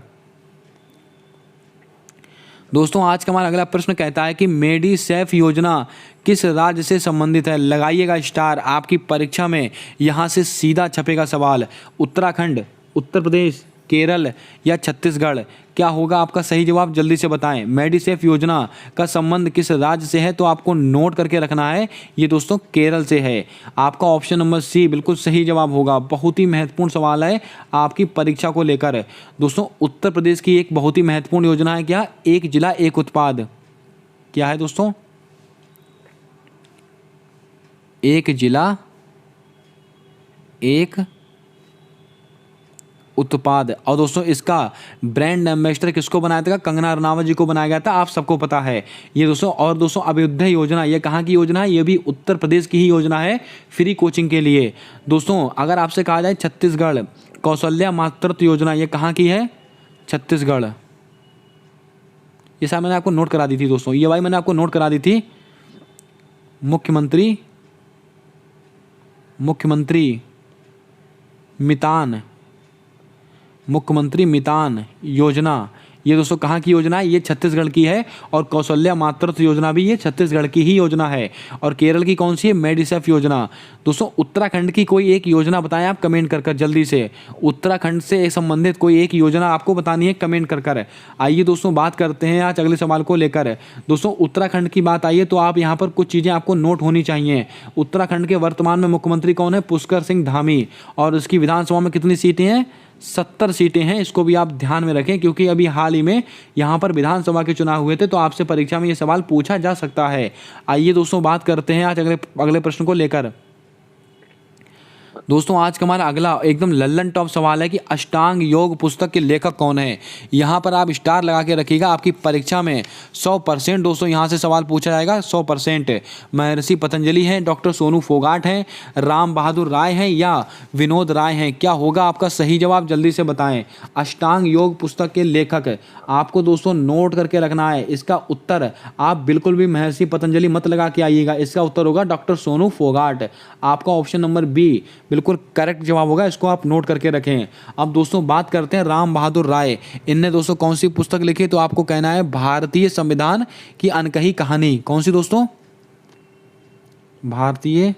दोस्तों आज का हमारा अगला प्रश्न कहता है कि मेडीसेफ योजना किस राज्य से संबंधित है। लगाइएगा स्टार, आपकी परीक्षा में यहाँ से सीधा छपेगा सवाल। उत्तराखंड, उत्तर प्रदेश, केरल या छत्तीसगढ़। क्या होगा आपका सही जवाब, जल्दी से बताएं। मेडीसेफ योजना का संबंध किस राज्य से है, तो आपको नोट करके रखना है। ये दोस्तों केरल से है। आपका ऑप्शन नंबर सी बिल्कुल सही जवाब होगा। बहुत ही महत्वपूर्ण सवाल है आपकी परीक्षा को लेकर। दोस्तों उत्तर प्रदेश की एक बहुत ही महत्वपूर्ण योजना है, क्या, एक जिला एक उत्पाद। क्या है दोस्तों, एक जिला एक उत्पाद। और दोस्तों इसका ब्रांड एम्बेसडर किसको बनाया था? कंगना रनावत जी को बनाया गया था, आप सबको पता है ये दोस्तों। और दोस्तों अभ्युदय योजना, ये कहाँ की योजना है? ये भी उत्तर प्रदेश की ही योजना है, फ्री कोचिंग के लिए। दोस्तों अगर आपसे कहा जाए छत्तीसगढ़ कौशल्या मातृत्व योजना, ये कहाँ की है? छत्तीसगढ़। ये साहब मैंने आपको नोट करा दी थी दोस्तों, ये भाई मैंने आपको नोट करा दी थी। मुख्यमंत्री मितान योजना, ये दोस्तों कहाँ की योजना है? ये छत्तीसगढ़ की है। और कौशल्या मातृत्व योजना भी ये छत्तीसगढ़ की ही योजना है। और केरल की कौन सी है? मेडिसेफ योजना। दोस्तों उत्तराखंड की कोई एक योजना बताएं आप कमेंट कर जल्दी से। उत्तराखंड से संबंधित कोई एक योजना आपको बतानी है, कमेंट कर। आइए दोस्तों बात करते हैं आज अगले सवाल को लेकर। दोस्तों उत्तराखंड की बात आई है तो आप यहाँ पर कुछ चीज़ें आपको नोट होनी चाहिए। उत्तराखंड के वर्तमान में मुख्यमंत्री कौन है? पुष्कर सिंह धामी। और उसकी विधानसभा में कितनी सीटें हैं? 70 सीटें हैं। इसको भी आप ध्यान में रखें क्योंकि अभी हाल ही में यहाँ पर विधानसभा के चुनाव हुए थे, तो आपसे परीक्षा में ये सवाल पूछा जा सकता है। आइए दोस्तों बात करते हैं आज अगले प्रश्न को लेकर। दोस्तों आज का हमारा अगला एकदम लल्लन टॉप सवाल है कि अष्टांग योग पुस्तक के लेखक कौन है? यहाँ पर आप स्टार लगा के रखिएगा, आपकी परीक्षा में 100% दोस्तों यहाँ से सवाल पूछा जाएगा, 100%। महर्षि पतंजलि हैं, डॉक्टर सोनू फोगाट हैं, राम बहादुर राय हैं या विनोद राय हैं? क्या होगा आपका सही जवाब? जल्दी से बताएं। अष्टांग योग पुस्तक के लेखक आपको दोस्तों नोट करके रखना है। इसका उत्तर आप बिल्कुल भी महर्षि पतंजलि मत लगा के आइएगा, इसका उत्तर होगा डॉक्टर सोनू फोगाट। आपका ऑप्शन नंबर बी बिल्कुल करेक्ट जवाब होगा, इसको आप नोट करके रखें। अब दोस्तों बात करते हैं राम बहादुर राय, इनने दोस्तों कौन सी पुस्तक लिखी? तो आपको कहना है भारतीय संविधान की अनकही कहानी। कौन सी दोस्तों? भारतीय।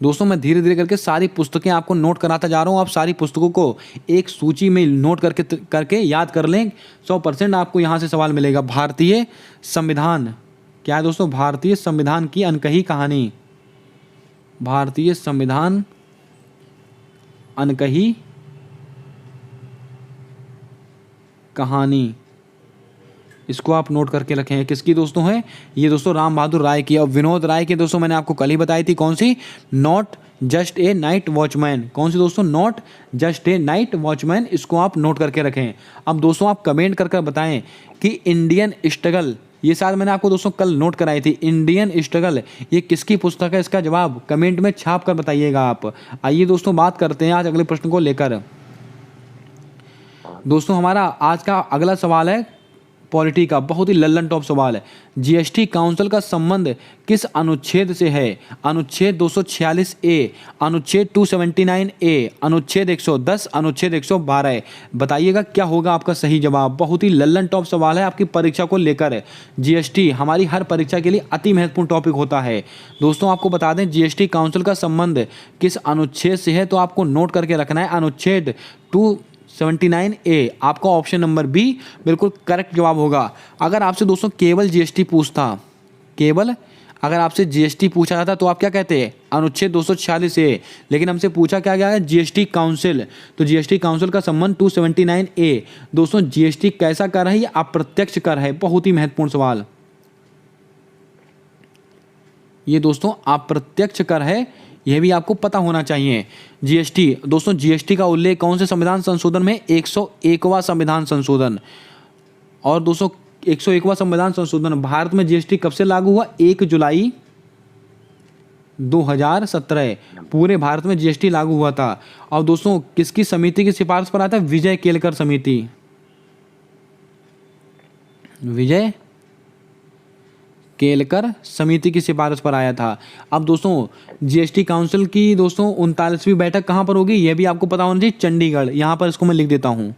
दोस्तों मैं धीरे धीरे करके सारी पुस्तकें आपको नोट कराता जा रहा हूं, आप सारी पुस्तकों को एक सूची में नोट करके याद कर लें, 100% आपको यहां से सवाल मिलेगा। भारतीय संविधान क्या है दोस्तों? भारतीय संविधान की अनकही कहानी। भारतीय संविधान अनकही कहानी, इसको आप नोट करके रखें। किसकी दोस्तों है? ये दोस्तों राम बहादुर राय की। और विनोद राय की दोस्तों मैंने आपको कल ही बताई थी, कौन सी? Not just a night watchman. कौन सी दोस्तों? Not just a night watchman. इसको आप नोट करके रखें। अब दोस्तों आप कमेंट करके बताएं कि इंडियन स्ट्रगल, ये शायद मैंने आपको दोस्तों कल नोट कराई थी, इंडियन स्ट्रगल ये किसकी पुस्तक है? इसका जवाब कमेंट में छाप कर बताइएगा आप। आइए दोस्तों बात करते हैं आज अगले प्रश्न को लेकर। दोस्तों हमारा आज का अगला सवाल है पॉलिटी का, बहुत ही लल्लन टॉप सवाल है। जीएसटी काउंसिल का संबंध किस अनुच्छेद से है? अनुच्छेद 246A, अनुच्छेद 279A, अनुच्छेद 110, अनुच्छेद 112। बताइएगा क्या होगा आपका सही जवाब। बहुत ही लल्लन टॉप सवाल है आपकी परीक्षा को लेकर। जीएसटी हमारी हर परीक्षा के लिए अति महत्वपूर्ण टॉपिक होता है। दोस्तों आपको बता दें जीएसटी काउंसिल का संबंध किस अनुच्छेद से है, तो आपको नोट करके रखना है अनुच्छेद 279A। आपका ऑप्शन नंबर बी बिल्कुल करेक्ट जवाब होगा। अगर आपसे दोस्तों केवल जीएसटी पूछता, केवल अगर आपसे जीएसटी पूछा जाता तो आप क्या कहते हैं? अनुच्छेद 246A। लेकिन हमसे पूछा क्या गया है? GST council. तो जीएसटी काउंसिल का संबंध 279A। दोस्तों जीएसटी कैसा कर है? ये अप्रत्यक्ष कर है। बहुत ही महत्वपूर्ण सवाल ये दोस्तों अप्रत्यक्ष कर है, यह भी आपको पता होना चाहिए। जीएसटी दोस्तों, जीएसटी का उल्लेख कौन से संविधान संशोधन में? 101वां संविधान संशोधन। और दोस्तों 101वां संविधान संशोधन भारत में जीएसटी कब से लागू हुआ? 1 जुलाई 2017 पूरे भारत में जीएसटी लागू हुआ था। और दोस्तों किसकी समिति की सिफारिश पर आता है? विजय केलकर समिति। विजय केलकर समिति की सिफारिश पर आया था। अब दोस्तों जीएसटी काउंसिल की दोस्तों 39वीं बैठक कहाँ पर होगी? यह भी आपको पता होना चाहिए, चंडीगढ़। यहाँ पर इसको मैं लिख देता हूँ,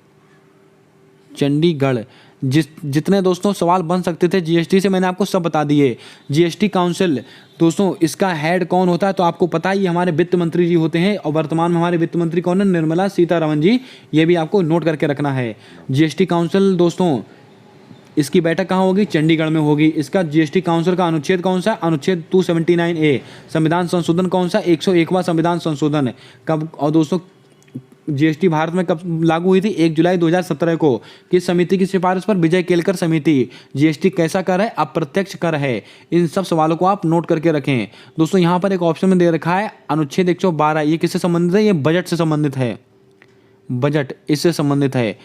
चंडीगढ़। जितने दोस्तों सवाल बन सकते थे जीएसटी से मैंने आपको सब बता दिए। जीएसटी काउंसिल दोस्तों इसका हेड कौन होता है? तो आपको पता ही हमारे वित्त मंत्री जी होते हैं। और वर्तमान में हमारे वित्त मंत्री कौन है? निर्मला सीतारमण जी। ये भी आपको नोट करके रखना है। जीएसटी काउंसिल दोस्तों इसकी बैठक कहाँ होगी? चंडीगढ़ में होगी। इसका जीएसटी काउंसिल का अनुच्छेद कौन सा? अनुच्छेद 279A। संविधान संशोधन कौन सा? 101वां संविधान संशोधन। कब? और दोस्तों जीएसटी भारत में कब लागू हुई थी? 1 जुलाई 2017 को। किस समिति की सिफारिश पर? विजय केलकर समिति। जीएसटी कैसा कर है? अप्रत्यक्ष कर है। इन सब सवालों को आप नोट करके रखें। दोस्तों यहाँ पर एक ऑप्शन में दे रखा है अनुच्छेद 112, ये किससे संबंधित है? ये बजट से संबंधित है, बजट इससे संबंधित है।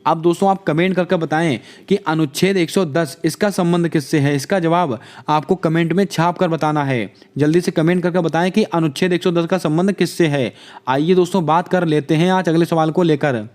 अब दोस्तों आप कमेंट करके बताएं कि अनुच्छेद 110 इसका संबंध किससे है? इसका जवाब आपको कमेंट में छाप कर बताना है। जल्दी से कमेंट करके बताएं कि अनुच्छेद 110 का संबंध किससे है। आइए दोस्तों बात कर लेते हैं आज अगले सवाल को लेकर।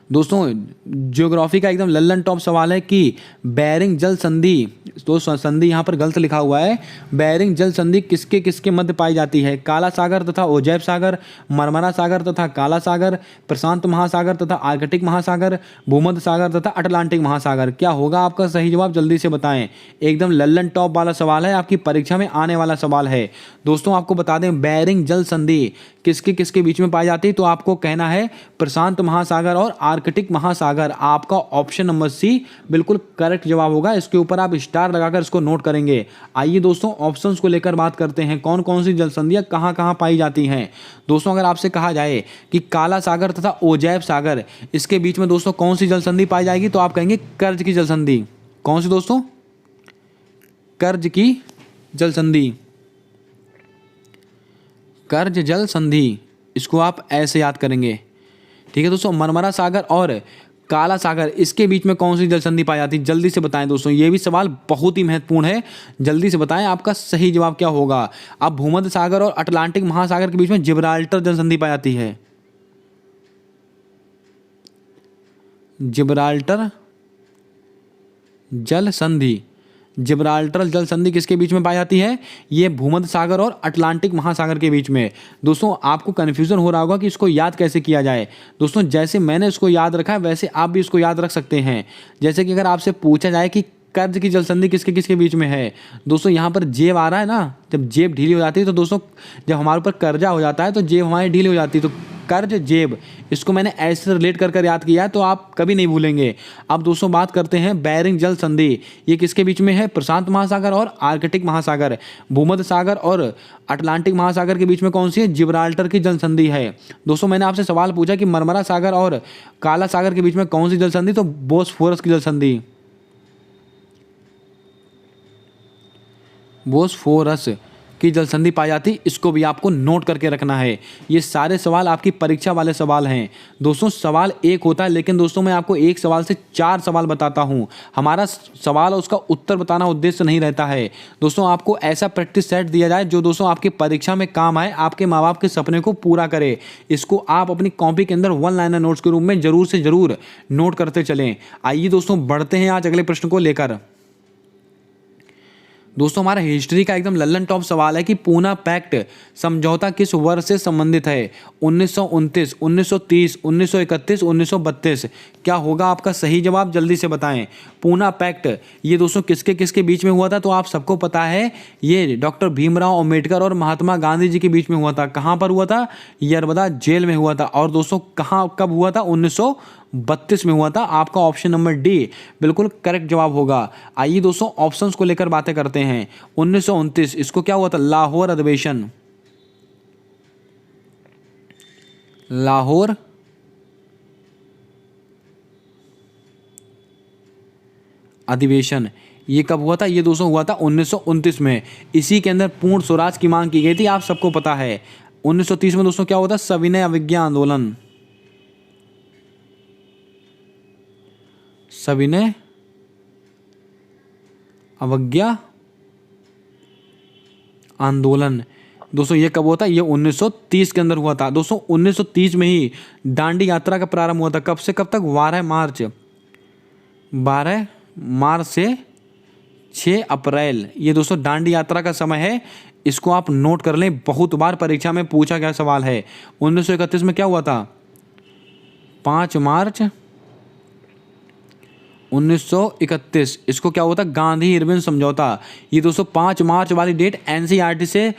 दोस्तों ज्योग्राफी का एकदम लल्लन टॉप सवाल है कि बेरिंग जल संधि, दोस्तों संधि यहाँ पर गलत लिखा हुआ है। बेरिंग जल संधि किसके किसके मध्य पाई जाती है? काला सागर तथा ओजैब सागर, मरमरा सागर तथा काला सागर, प्रशांत महासागर तथा आर्कटिक महासागर, भूमध्य सागर तथा अटलांटिक महासागर। क्या होगा आपका सही जवाब? जल्दी से बताएं। एकदम लल्लन टॉप वाला सवाल है, आपकी परीक्षा में आने वाला सवाल है। दोस्तों आपको बता दें बेरिंग जल संधि किसके किसके बीच में पाई जाती है? तो आपको कहना है प्रशांत महासागर और आर्कटिक महासागर। आपका ऑप्शन नंबर सी बिल्कुल करेक्ट जवाब होगा। इसके ऊपर आप स्टार लगाकर इसको नोट करेंगे। आइए दोस्तों ऑप्शंस को लेकर बात करते हैं, कौन कौन सी जल संधियां कहां कहां पाई जाती हैं। दोस्तों अगर आपसे कहा जाए कि काला सागर तथा ओजैब सागर इसके बीच में दोस्तों कौन सी जल संधि पाई जाएगी? तो आप कहेंगे कर्ज की जल संधि। कौन सी दोस्तों? कर्ज की जल संधि, कर्ज जल संधि, इसको आप ऐसे याद करेंगे। ठीक है दोस्तों। मरमरा सागर और काला सागर इसके बीच में कौन सी जल संधि पाई जाती है? जल्दी से बताएं दोस्तों, ये भी सवाल बहुत ही महत्वपूर्ण है। जल्दी से बताएं आपका सही जवाब क्या होगा। अब भूमध्य सागर और अटलांटिक महासागर के बीच में जिब्राल्टर जल संधि पाई जाती है। जिब्राल्टर जल संधि, जिब्राल्टर जल संधि किसके बीच में पाई जाती है? ये भूमध्य सागर और अटलांटिक महासागर के बीच में। दोस्तों आपको कन्फ्यूजन हो रहा होगा कि इसको याद कैसे किया जाए। दोस्तों जैसे मैंने इसको याद रखा है वैसे आप भी इसको याद रख सकते हैं। जैसे कि अगर आपसे पूछा जाए कि कर्ज की जल संधि किसके किसके बीच में है, दोस्तों यहाँ पर जेब आ रहा है ना, जब जेब ढीली हो जाती है तो दोस्तों जब हमारे ऊपर कर्जा हो जाता है तो जेब हमारी ढीली हो जाती है, तो कर्ज जेब, इसको मैंने ऐसे रिलेट कर कर याद किया है तो आप कभी नहीं भूलेंगे। अब दोस्तों बात करते हैं बेरिंग जल संधि, ये किसके बीच में है? प्रशांत महासागर और आर्कटिक महासागर। भूमध्य सागर और अटलांटिक महासागर के बीच में कौन सी है? जिब्राल्टर की जल संधि है। दोस्तों मैंने आपसे सवाल पूछा कि मरमरा सागर और काला सागर के बीच में कौन सी जल संधि? तो बोस्फोरस की जल संधि, बोस्फोरस की जल संधि पाई जाती, इसको भी आपको नोट करके रखना है। ये सारे सवाल आपकी परीक्षा वाले सवाल हैं। दोस्तों सवाल एक होता है लेकिन दोस्तों मैं आपको एक सवाल से 4 सवाल बताता हूँ। हमारा सवाल और उसका उत्तर बताना उद्देश्य नहीं रहता है। दोस्तों आपको ऐसा प्रैक्टिस सेट दिया जाए जो दोस्तों आपकी परीक्षा में काम आए, आपके माँ बाप के सपने को पूरा करे। इसको आप अपनी कॉपी के अंदर 1 लाइनर नोट्स के रूप में जरूर से जरूर नोट करते चलें। आइए दोस्तों बढ़ते हैं आज अगले प्रश्न को लेकर। दोस्तों हमारा हिस्ट्री का एकदम लल्लन टॉप सवाल है कि पूना पैक्ट समझौता किस वर्ष से संबंधित है? 1929, 1930, 1931, 1932। क्या होगा आपका सही जवाब? जल्दी से बताएं। पूना पैक्ट ये दोस्तों किसके किसके बीच में हुआ था? तो आप सबको पता है ये डॉक्टर भीमराव अंबेडकर और महात्मा गांधी जी के बीच में हुआ था। कहाँ पर हुआ था? यरबदा जेल में हुआ था। और दोस्तों कहाँ कब हुआ था? 1932 में हुआ था। आपका ऑप्शन नंबर डी बिल्कुल करेक्ट जवाब होगा। आइए दोस्तों ऑप्शंस को लेकर बातें करते हैं। 1929 इसको क्या हुआ था? लाहौर अधिवेशन, लाहौर अधिवेशन ये कब हुआ था? ये दोस्तों हुआ था 1929 में। इसी के अंदर पूर्ण स्वराज की मांग की गई थी, आप सबको पता है। 1930 में दोस्तों क्या हुआ था? सविनय अवज्ञा आंदोलन, सविनय अवज्ञा आंदोलन। दोस्तों ये कब हुआ था? ये 1930 के अंदर हुआ था। दोस्तों 1930 में ही दांडी यात्रा का प्रारंभ हुआ था। कब से कब तक? 12 मार्च, 12 मार्च से 6 अप्रैल। ये दोस्तों दांडी यात्रा का समय है, इसको आप नोट कर लें, बहुत बार परीक्षा में पूछा गया सवाल है। 1931 में क्या हुआ था? 5 मार्च 1931। इसको क्या हुआ था? गांधी इरविन समझौता। ये दोस्तों 5 मार्च वाली डेट एनसीईआरटी से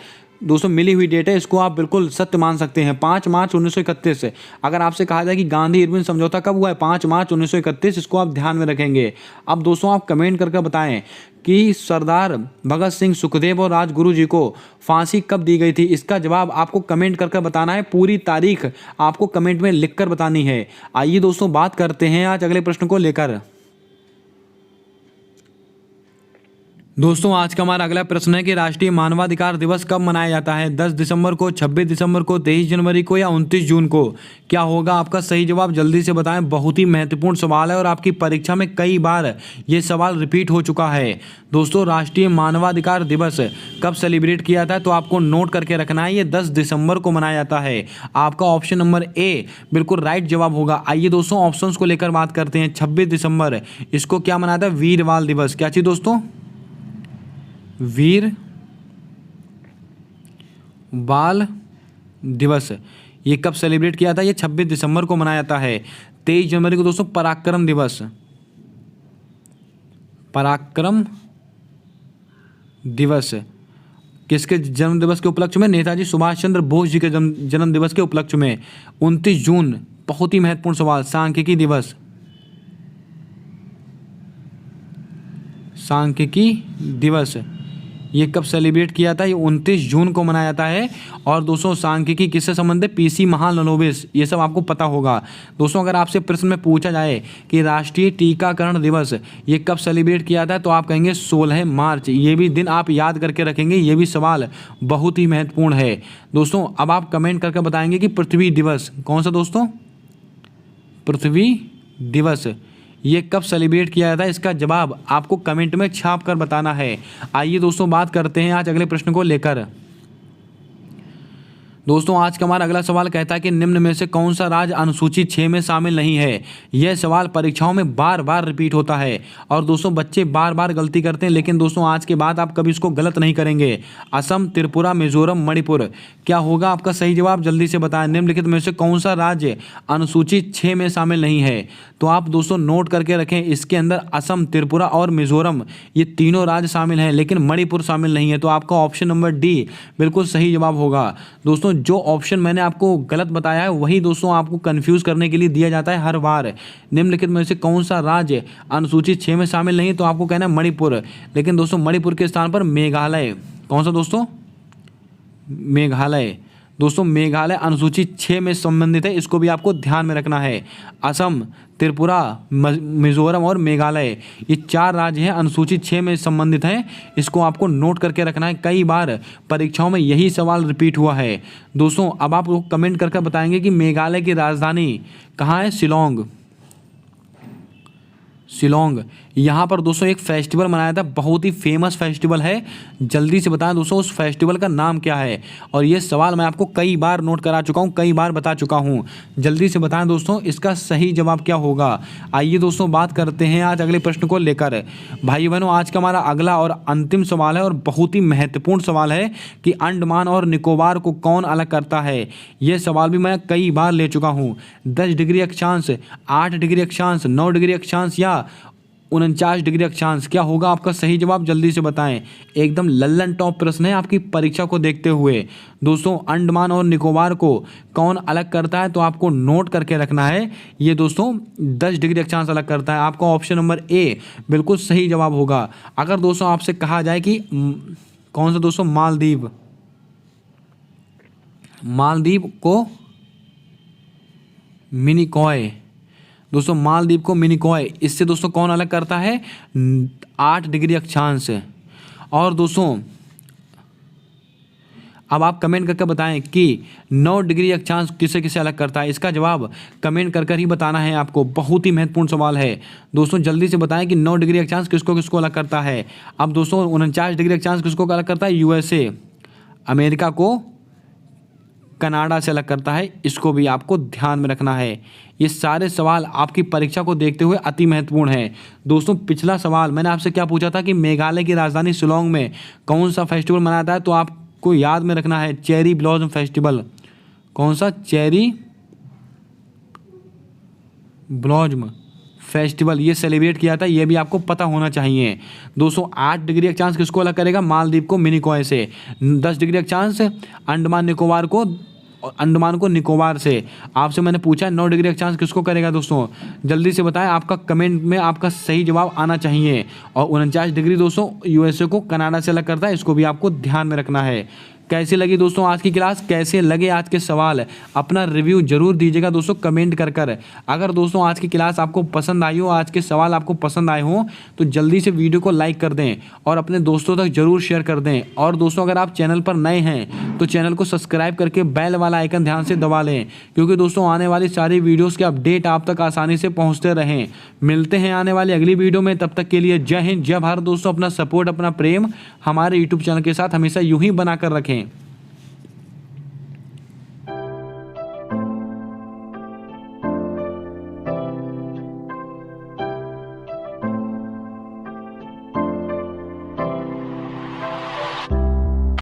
दोस्तों मिली हुई डेट है, इसको आप बिल्कुल सत्य मान सकते हैं। 5 मार्च 1931। अगर आपसे कहा जाए कि गांधी इरविन समझौता कब हुआ है, 5 मार्च 1931, इसको आप ध्यान में रखेंगे। अब दोस्तों आप कमेंट करके बताएं कि सरदार भगत सिंह, सुखदेव और राजगुरु जी को फांसी कब दी गई थी। इसका जवाब आपको कमेंट करके बताना है, पूरी तारीख आपको कमेंट में लिखकर बतानी है। आइए दोस्तों बात करते हैं आज अगले प्रश्न को लेकर। दोस्तों आज का हमारा अगला प्रश्न है कि राष्ट्रीय मानवाधिकार दिवस कब मनाया जाता है, 10 दिसंबर को, 26 दिसंबर को, 23 जनवरी को या 29 जून को। क्या होगा आपका सही जवाब, जल्दी से बताएं। बहुत ही महत्वपूर्ण सवाल है और आपकी परीक्षा में कई बार ये सवाल रिपीट हो चुका है। दोस्तों राष्ट्रीय मानवाधिकार दिवस कब सेलिब्रेट किया था, तो आपको नोट करके रखना है, ये 10 दिसंबर को मनाया जाता है। आपका ऑप्शन नंबर ए बिल्कुल राइट जवाब होगा। आइए दोस्तों ऑप्शंस को लेकर बात करते हैं। 26 दिसंबर, इसको क्या मनाया था, वीर बाल दिवस। क्या चीज दोस्तों, वीर बाल दिवस। ये कब सेलिब्रेट किया था, ये 26 दिसंबर को मनाया जाता है। 23 जनवरी को दोस्तों पराक्रम दिवस, पराक्रम दिवस किसके जन्म दिवस के उपलक्ष्य में, नेताजी सुभाष चंद्र बोस जी के जन्म दिवस के उपलक्ष्य में। 29 जून, बहुत ही महत्वपूर्ण सवाल, सांख्यिकी दिवस, सांख्यिकी दिवस ये कब सेलिब्रेट किया था, ये 29 जून को मनाया जाता है। और दोस्तों सांख्यिकी किससे संबंधित, पीसी महालनोबिस, ये सब आपको पता होगा। दोस्तों अगर आपसे प्रश्न में पूछा जाए कि राष्ट्रीय टीकाकरण दिवस ये कब सेलिब्रेट किया था, तो आप कहेंगे 16 मार्च। ये भी दिन आप याद करके रखेंगे, ये भी सवाल बहुत ही महत्वपूर्ण है। दोस्तों अब आप कमेंट करके बताएंगे कि पृथ्वी दिवस, कौन सा दोस्तों, पृथ्वी दिवस ये कब सेलिब्रेट किया जाता है। इसका जवाब आपको कमेंट में छाप कर बताना है। आइए दोस्तों बात करते हैं आज अगले प्रश्न को लेकर। दोस्तों आज का हमारा अगला सवाल कहता है कि निम्न में से कौन सा राज्य अनुसूची 6 में शामिल नहीं है। यह सवाल परीक्षाओं में बार बार रिपीट होता है और दोस्तों बच्चे बार बार गलती करते हैं, लेकिन दोस्तों आज के बाद आप कभी इसको गलत नहीं करेंगे। असम, त्रिपुरा, मिजोरम, मणिपुर। क्या होगा आपका सही जवाब, जल्दी से बताएं। निम्नलिखित में से कौन सा राज्य अनुसूची 6 में शामिल नहीं है, तो आप दोस्तों नोट करके रखें। इसके अंदर असम, त्रिपुरा और मिजोरम ये तीनों राज्य शामिल हैं, लेकिन मणिपुर शामिल नहीं है। तो आपका ऑप्शन नंबर डी बिल्कुल सही जवाब होगा। दोस्तों जो ऑप्शन मैंने आपको गलत बताया है वही दोस्तों आपको कंफ्यूज करने के लिए दिया जाता है हर बार। निम्नलिखित में से कौन सा राज्य अनुसूचित 6 में शामिल नहीं है, तो आपको कहना है मणिपुर। लेकिन दोस्तों मणिपुर के स्थान पर मेघालय, कौन सा दोस्तों, मेघालय। दोस्तों मेघालय अनुसूचित 6 में संबंधित है, इसको भी आपको ध्यान में रखना है। असम, त्रिपुरा, मिजोरम और मेघालय ये 4 राज्य हैं अनुसूचित 6 में संबंधित हैं, इसको आपको नोट करके रखना है। कई बार परीक्षाओं में यही सवाल रिपीट हुआ है। दोस्तों अब आप कमेंट करके बताएंगे कि मेघालय की राजधानी कहाँ है, शिलोंग। शिलोंग यहाँ पर दोस्तों एक फेस्टिवल मनाया था, बहुत ही फेमस फेस्टिवल है। जल्दी से बताएं दोस्तों उस फेस्टिवल का नाम क्या है। और ये सवाल मैं आपको कई बार नोट करा चुका हूँ, कई बार बता चुका हूँ। जल्दी से बताएं दोस्तों इसका सही जवाब क्या होगा। आइए दोस्तों बात करते हैं आज अगले प्रश्न को लेकर। भाई बहनों आज का हमारा अगला और अंतिम सवाल है और बहुत ही महत्वपूर्ण सवाल है कि अंडमान और निकोबार को कौन अलग करता है। ये सवाल भी मैं कई बार ले चुका हूँ। 10 डिग्री अक्षांश, 8 डिग्री अक्षांश, 9 डिग्री अक्षांश या 49 डिग्री अक्षांश। क्या होगा आपका सही जवाब, जल्दी से बताएं। एकदम लल्लन टॉप प्रश्न है आपकी परीक्षा को देखते हुए। दोस्तों अंडमान और निकोबार को कौन अलग करता है, तो आपको नोट करके रखना है। ये दोस्तों 10 डिग्री अक्षांश अलग करता है। आपका ऑप्शन नंबर ए बिल्कुल सही जवाब होगा। अगर दोस्तों आपसे कहा जाए कि कौन सा दोस्तों, मालदीव, मालदीव को मिनिकॉय, दोस्तों मालदीव को मिनिकॉय, इससे दोस्तों कौन अलग करता है, 8 डिग्री अक्षांश। और दोस्तों अब आप कमेंट करके बताएं कि 9 डिग्री अक्षांश किसे किसे अलग करता है। इसका जवाब कमेंट कर कर ही बताना है आपको, बहुत ही महत्वपूर्ण सवाल है। दोस्तों जल्दी से बताएं कि 9 डिग्री अक्षांश किसको किसको अलग करता है। अब दोस्तों 49 डिग्री अक्षांश किसको अलग करता है, यूएसए, अमेरिका को कनाडा से अलग करता है। इसको भी आपको ध्यान में रखना है। ये सारे सवाल आपकी परीक्षा को देखते हुए अति महत्वपूर्ण है। दोस्तों पिछला सवाल मैंने आपसे क्या पूछा था कि मेघालय की राजधानी शिलोंग में कौन सा फेस्टिवल मनाया जाता है, तो आपको याद में रखना है चेरी ब्लॉसम फेस्टिवल। कौन सा, चेरी ब्लॉसम फेस्टिवल ये सेलिब्रेट किया था, ये भी आपको पता होना चाहिए। दोस्तों 8 डिग्री का चांस किसको अलग करेगा? मालदीव को मिनिकॉय से। 10 डिग्री का चांस अंडमान को निकोबार से। आपसे मैंने पूछा 9 डिग्री का चांस किसको करेगा दोस्तों? जल्दी से बताएं, आपका कमेंट में आपका सही जवाब आना चाहिए। और 49 डिग्री दोस्तों यूएसए को कनाडा से अलग करता है, इसको भी आपको ध्यान में रखना है। कैसी लगी दोस्तों आज की क्लास? कैसे लगे आज के सवाल? अपना रिव्यू जरूर दीजिएगा दोस्तों कमेंट कर। अगर दोस्तों आज की क्लास आपको पसंद आई हो, आज के सवाल आपको पसंद आए हो, तो जल्दी से वीडियो को लाइक कर दें और अपने दोस्तों तक जरूर शेयर कर दें। और दोस्तों अगर आप चैनल पर नए हैं तो चैनल को सब्सक्राइब करके बेल वाला आइकन ध्यान से दबा लें, क्योंकि दोस्तों आने वाली सारी वीडियोज़ के अपडेट आप तक आसानी से पहुँचते रहें। मिलते हैं आने वाली अगली वीडियो में, तब तक के लिए जय हिंद जय भारत। दोस्तों अपना सपोर्ट, अपना प्रेम हमारे यूट्यूब चैनल के साथ हमेशा यूं ही बना कर रखें।